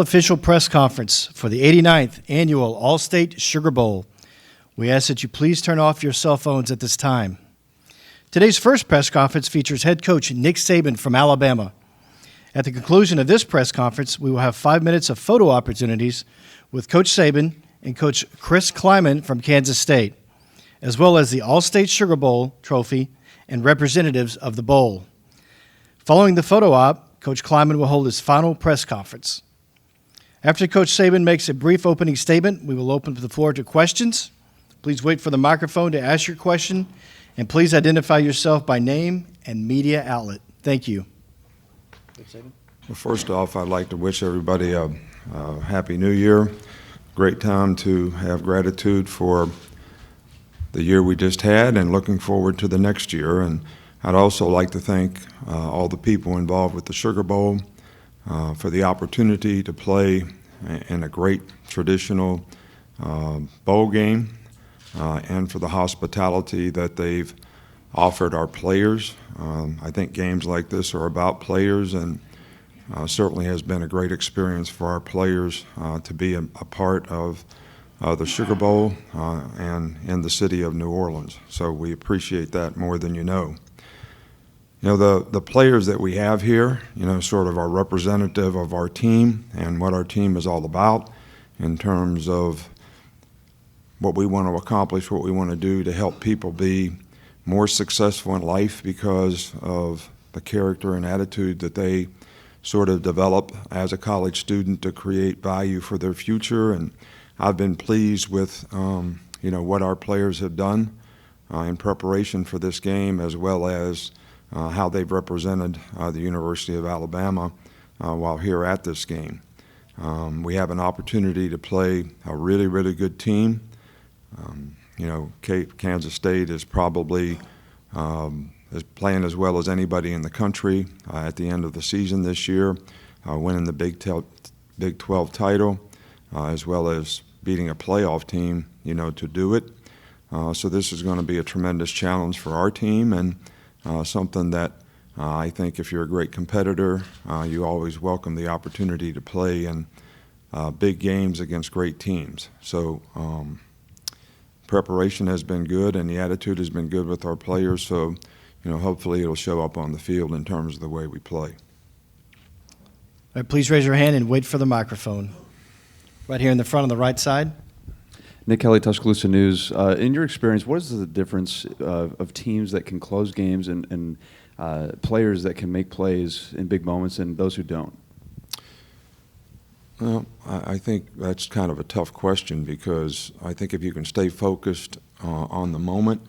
Official press conference for the 89th Annual All-State Sugar Bowl. We ask that you please turn off your cell phones at this time. Today's first press conference features head coach Nick Saban from Alabama. At the conclusion of this press conference, we will have 5 minutes of photo opportunities with Coach Saban and Coach Chris Kleiman from Kansas State, as well as the All-State Sugar Bowl trophy and representatives of the bowl. Following the photo op, Coach Kleiman will hold his final press conference. After Coach Saban makes a brief opening statement, we will open the floor to questions. Please wait for the microphone to ask your question, and please identify yourself by name and media outlet. Thank you. Well, first off, I'd like to wish everybody a Happy New Year. Great time to have gratitude for the year we just had and looking forward to the next year. And I'd also like to thank all the people involved with the Sugar Bowl for the opportunity to play in a great traditional bowl game and for the hospitality that they've offered our players. I think games like this are about players, and certainly has been a great experience for our players to be a part of the Sugar Bowl and in the city of New Orleans. So we appreciate that more than you know. You know, the players that we have here, you know, sort of are representative of our team and what our team is all about in terms of what we want to accomplish, what we want to do to help people be more successful in life because of the character and attitude that they sort of develop as a college student to create value for their future. And I've been pleased with, you know, what our players have done in preparation for this game, as well as how they've represented the University of Alabama while here at this game. We have an opportunity to play a really, really good team. You know, Kansas State is probably is playing as well as anybody in the country at the end of the season this year, winning the Big 12 title, as well as beating a playoff team, you know, to do it. So this is going to be a tremendous challenge for our team, and something that I think if you're a great competitor, you always welcome the opportunity to play in big games against great teams. So preparation has been good, and the attitude has been good with our players. So, you know, hopefully it'll show up on the field in terms of the way we play. All right, please raise your hand and wait for the microphone. Right here in the front on the right side. Nick Kelly, Tuscaloosa News. In your experience, what is the difference of teams that can close games and players that can make plays in big moments and those who don't? Well, I think that's kind of a tough question, because I think if you can stay focused on the moment.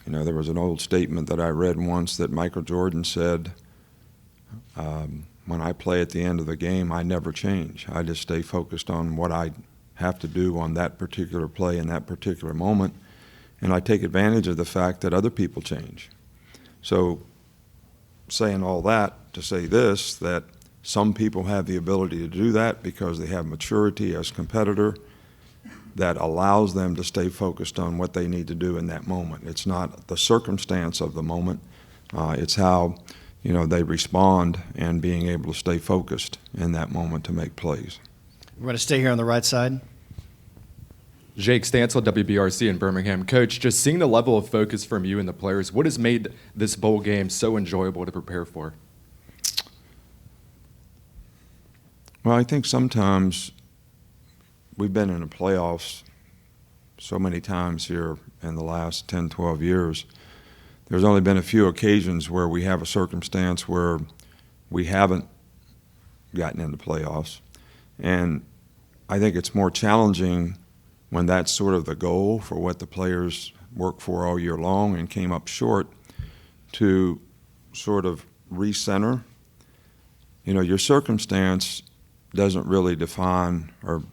You know, there was an old statement that I read once that Michael Jordan said, when I play at the end of the game, I never change. I just stay focused on what I have to do on that particular play in that particular moment, and I take advantage of the fact that other people change. So saying all that to say this, that some people have the ability to do that because they have maturity as a competitor that allows them to stay focused on what they need to do in that moment. It's not the circumstance of the moment, it's how, you know, they respond and being able to stay focused in that moment to make plays. We're going to stay here on the right side. Jake Stansel, WBRC in Birmingham. Coach, just seeing the level of focus from you and the players, what has made this bowl game so enjoyable to prepare for? Well, I think sometimes we've been in the playoffs so many times here in the last 10, 12 years. There's only been a few occasions where we have a circumstance where we haven't gotten into playoffs. And I think it's more challenging when that's sort of the goal for what the players work for all year long and came up short, to sort of recenter. You know, your circumstance doesn't really define or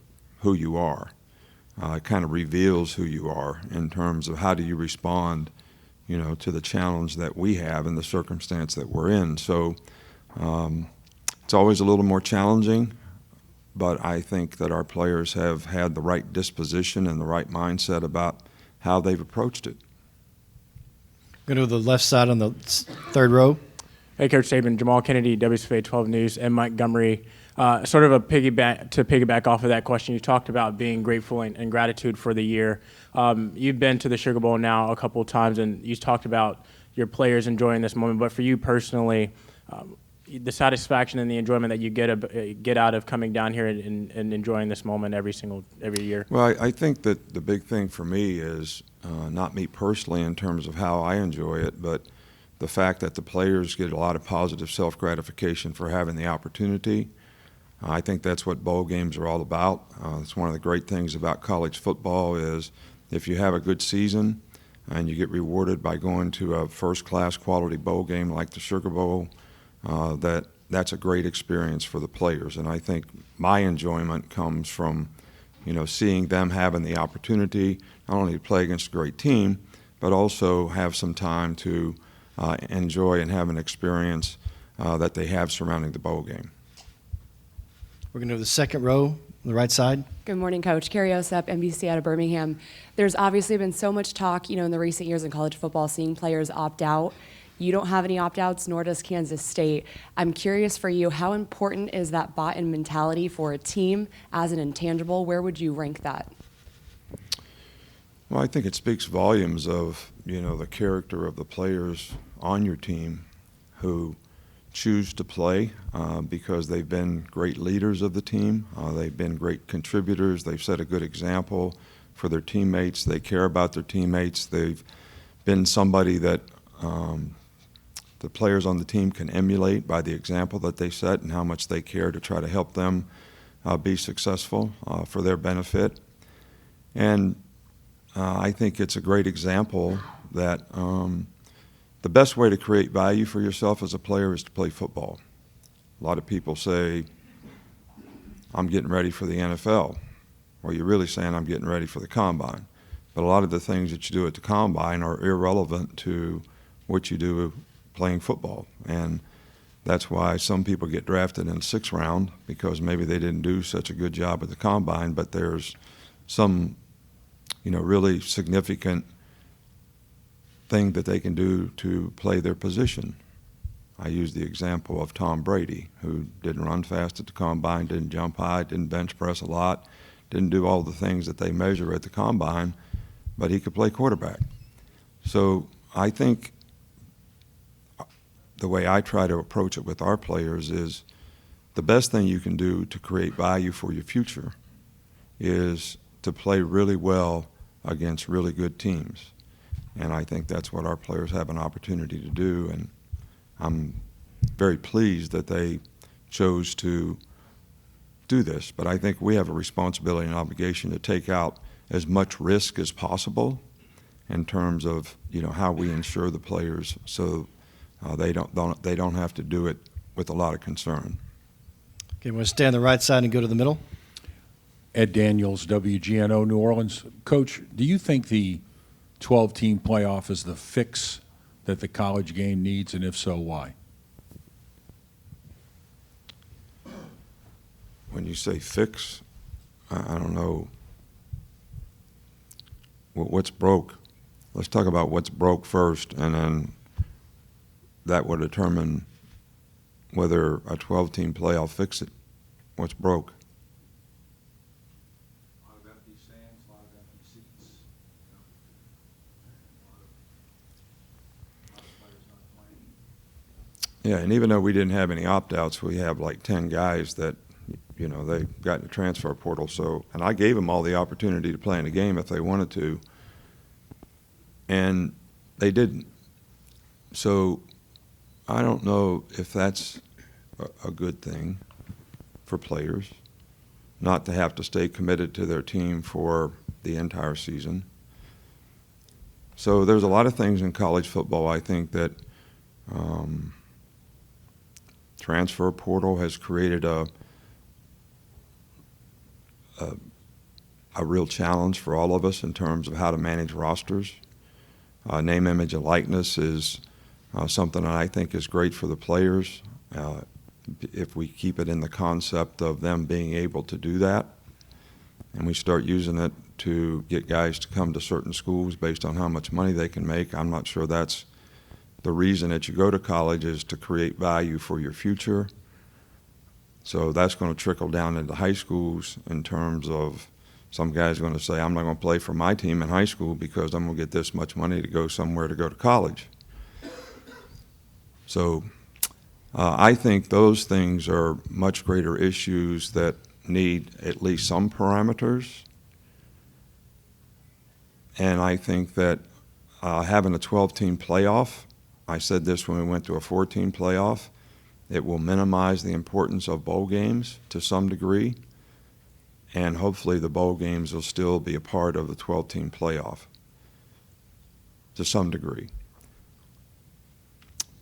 who you are. It kind of reveals who you are in terms of how do you respond, you know, to the challenge that we have in the circumstance that we're in. So it's always a little more challenging, but I think that our players have had the right disposition and the right mindset about how they've approached it. Go to the left side on the third row. Hey, Coach Saban, Jamal Kennedy, WSFA 12 News, and Montgomery. Sort of a piggyback off of that question, you talked about being grateful and gratitude for the year. You've been to the Sugar Bowl now a couple of times, and you talked about your players enjoying this moment. But for you personally, the satisfaction and the enjoyment that you get out of coming down here and enjoying this moment every year. Well, I think that the big thing for me is not me personally in terms of how I enjoy it, but the fact that the players get a lot of positive self-gratification for having the opportunity. I think that's what bowl games are all about. It's one of the great things about college football is if you have a good season and you get rewarded by going to a first-class quality bowl game like the Sugar Bowl, that's a great experience for the players. And I think my enjoyment comes from, seeing them having the opportunity not only to play against a great team, but also have some time to enjoy and have an experience that they have surrounding the bowl game. We're going to do the second row on the right side. Good morning, Coach. Carrie Osep, NBC out of Birmingham. There's obviously been so much talk, in the recent years in college football, seeing players opt out. You don't have any opt-outs, nor does Kansas State. I'm curious for you, how important is that bought-in mentality for a team as an intangible? Where would you rank that? Well, I think it speaks volumes of, the character of the players on your team who choose to play because they've been great leaders of the team. They've been great contributors. They've set a good example for their teammates. They care about their teammates. They've been somebody that the players on the team can emulate by the example that they set and how much they care to try to help them be successful for their benefit. And I think it's a great example that the best way to create value for yourself as a player is to play football. A lot of people say, I'm getting ready for the NFL. Well, you're really saying I'm getting ready for the combine. But a lot of the things that you do at the combine are irrelevant to what you do playing football. And that's why some people get drafted in the 6th round, because maybe they didn't do such a good job at the combine, but there's some, really significant thing that they can do to play their position. I use the example of Tom Brady, who didn't run fast at the combine, didn't jump high, didn't bench press a lot, didn't do all the things that they measure at the combine, but he could play quarterback. So I think the way I try to approach it with our players is the best thing you can do to create value for your future is to play really well against really good teams. And I think that's what our players have an opportunity to do. And I'm very pleased that they chose to do this. But I think we have a responsibility and obligation to take out as much risk as possible in terms of, how we ensure the players so they don't have to do it with a lot of concern. Okay, we'll stay on the right side and go to the middle. Ed Daniels, WGNO, New Orleans. Coach, do you think the 12-team playoff is the fix that the college game needs, and if so, why? When you say fix, I don't know what's broke. Let's talk about what's broke first, and then that will determine whether a 12-team playoff fix it. What's broke? A lot of empty stands, a lot of empty seats. A lot of players not playing. Yeah, and even though we didn't have any opt-outs, we have like 10 guys that, they got in the transfer portal. So, and I gave them all the opportunity to play in the game if they wanted to, and they didn't. So I don't know if that's a good thing for players, not to have to stay committed to their team for the entire season. So there's a lot of things in college football, I think, that transfer portal has created a real challenge for all of us in terms of how to manage rosters. Name, image, and likeness is something that I think is great for the players if we keep it in the concept of them being able to do that, and we start using it to get guys to come to certain schools based on how much money they can make. I'm not sure that's the reason that you go to college is to create value for your future. So that's going to trickle down into high schools in terms of some guys are going to say, I'm not going to play for my team in high school because I'm going to get this much money to go somewhere to go to college. So I think those things are much greater issues that need at least some parameters. And I think that having a 12-team playoff, I said this when we went to a 14 playoff, it will minimize the importance of bowl games to some degree, and hopefully the bowl games will still be a part of the 12-team playoff to some degree.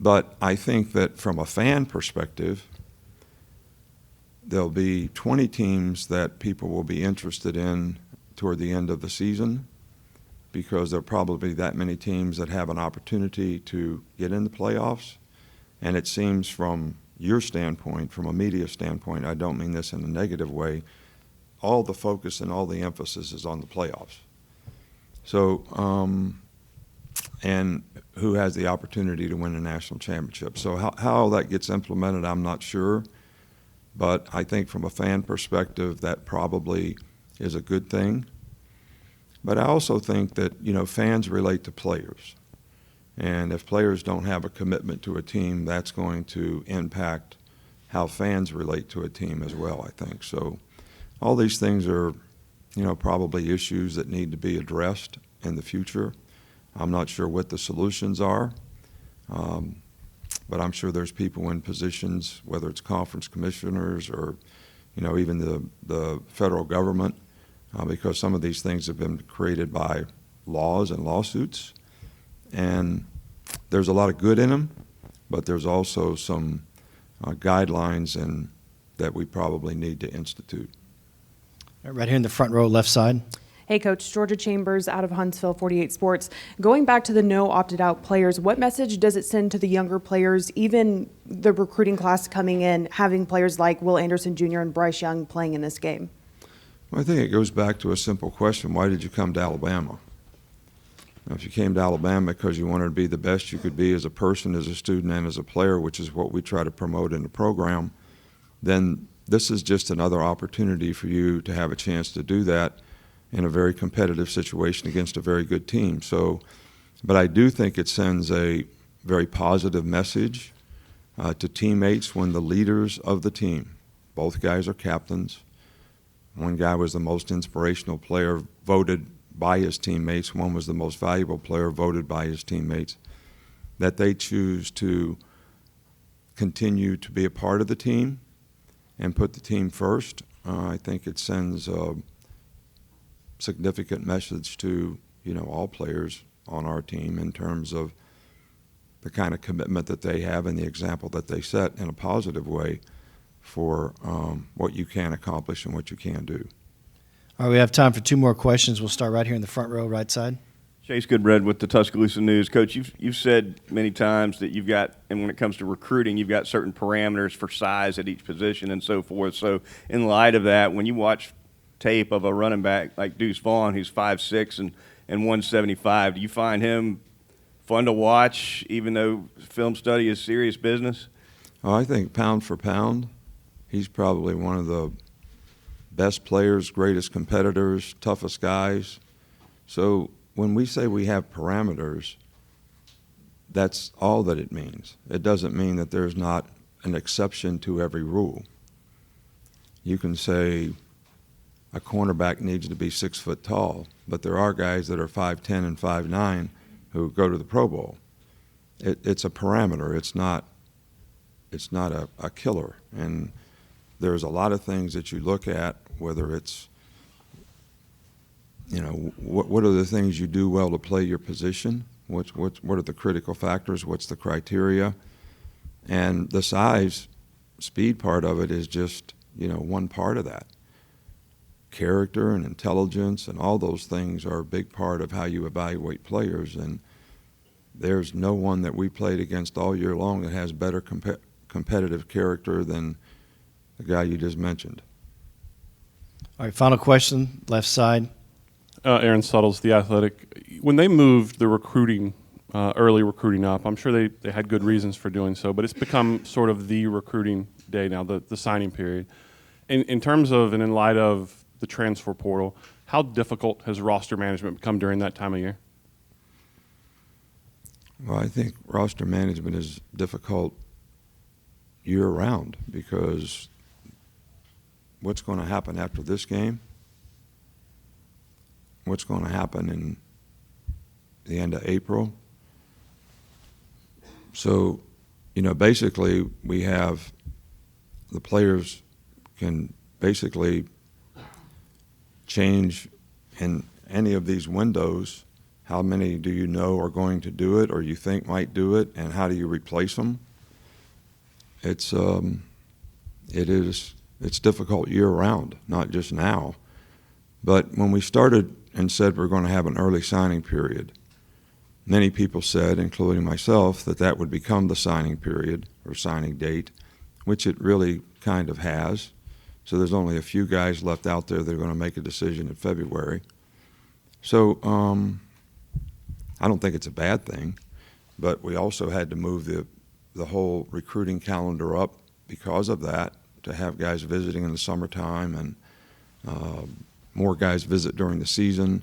But I think that from a fan perspective, there'll be 20 teams that people will be interested in toward the end of the season, because there are probably that many teams that have an opportunity to get in the playoffs. And it seems from your standpoint, from a media standpoint, I don't mean this in a negative way, all the focus and all the emphasis is on the playoffs. So, and who has the opportunity to win a national championship. So how that gets implemented, I'm not sure. But I think from a fan perspective, that probably is a good thing. But I also think that, fans relate to players. And if players don't have a commitment to a team, that's going to impact how fans relate to a team as well, I think. So all these things are, probably issues that need to be addressed in the future. I'm not sure what the solutions are, but I'm sure there's people in positions, whether it's conference commissioners or, even the federal government, because some of these things have been created by laws and lawsuits. And there's a lot of good in them, but there's also some guidelines that we probably need to institute. Right here in the front row, left side. Hey, Coach. Georgia Chambers out of Huntsville, 48 Sports. Going back to the no opted-out players, what message does it send to the younger players, even the recruiting class coming in, having players like Will Anderson Jr. and Bryce Young playing in this game? Well, I think it goes back to a simple question. Why did you come to Alabama? Now, if you came to Alabama because you wanted to be the best you could be as a person, as a student, and as a player, which is what we try to promote in the program, then this is just another opportunity for you to have a chance to do that in a very competitive situation against a very good team. So, but I do think it sends a very positive message to teammates when the leaders of the team, both guys are captains. One guy was the most inspirational player voted by his teammates. One was the most valuable player voted by his teammates. That they choose to continue to be a part of the team and put the team first. I think it sends a significant message to all players on our team in terms of the kind of commitment that they have and the example that they set in a positive way for what you can accomplish and what you can do. All right, we have time for two more questions. We'll start right here in the front row, right side. Chase Goodred with the Tuscaloosa News. Coach, you've said many times that you've got, and when it comes to recruiting, you've got certain parameters for size at each position and so forth. So in light of that, when you watch tape of a running back like Deuce Vaughn, who's 5'6" and 175, do you find him fun to watch, even though film study is serious business? Oh, I think pound for pound, he's probably one of the best players, greatest competitors, toughest guys. So when we say we have parameters, that's all that it means. It doesn't mean that there's not an exception to every rule. You can say a cornerback needs to be 6 foot tall, but there are guys that are 5'10" and 5'9" who go to the Pro Bowl. It's a parameter. It's not a killer. And there's a lot of things that you look at, whether it's, what are the things you do well to play your position? What are the critical factors? What's the criteria? And the size, speed part of it is just, one part of that. Character and intelligence and all those things are a big part of how you evaluate players. And there's no one that we played against all year long that has better competitive character than the guy you just mentioned. All right, final question, left side. Aaron Suttles, The Athletic. When they moved the recruiting early recruiting up. I'm sure they had good reasons for doing so, but it's become sort of the recruiting day now, the signing period. In terms of and in light of the transfer portal, how difficult has roster management become during that time of year? Well, I think roster management is difficult year-round because what's going to happen after this game? What's going to happen in the end of April? So, basically we have the players can basically change in any of these windows. How many do you know are going to do it or you think might do it, and how do you replace them? It's difficult year-round, not just now. But when we started and said we're going to have an early signing period, many people said, including myself, that would become the signing period or signing date, which it really kind of has. So there's only a few guys left out there that are going to make a decision in February. So I don't think it's a bad thing, but we also had to move the whole recruiting calendar up because of that, to have guys visiting in the summertime and more guys visit during the season.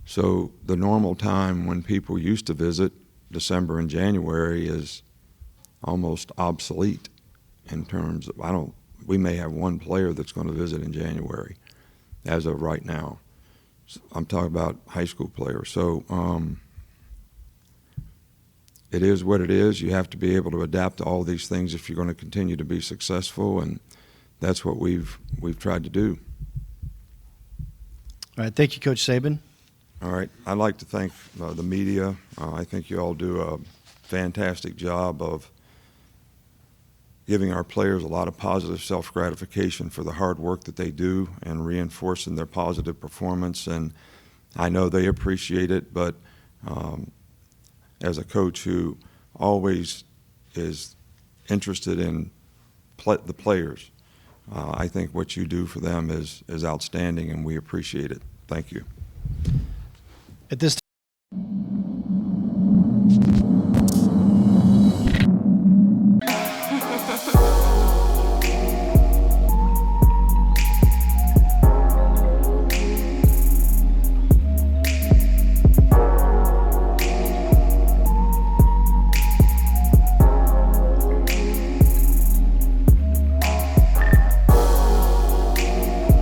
So the normal time when people used to visit, December and January, is almost obsolete in terms of, we may have one player that's going to visit in January as of right now. I'm talking about high school players. So it is what it is. You have to be able to adapt to all these things if you're going to continue to be successful, and that's what we've tried to do. All right, thank you, Coach Saban. All right, I'd like to thank the media. I think you all do a fantastic job of giving our players a lot of positive self-gratification for the hard work that they do and reinforcing their positive performance. And I know they appreciate it, but as a coach who always is interested in the players, I think what you do for them is outstanding, and we appreciate it. Thank you. At this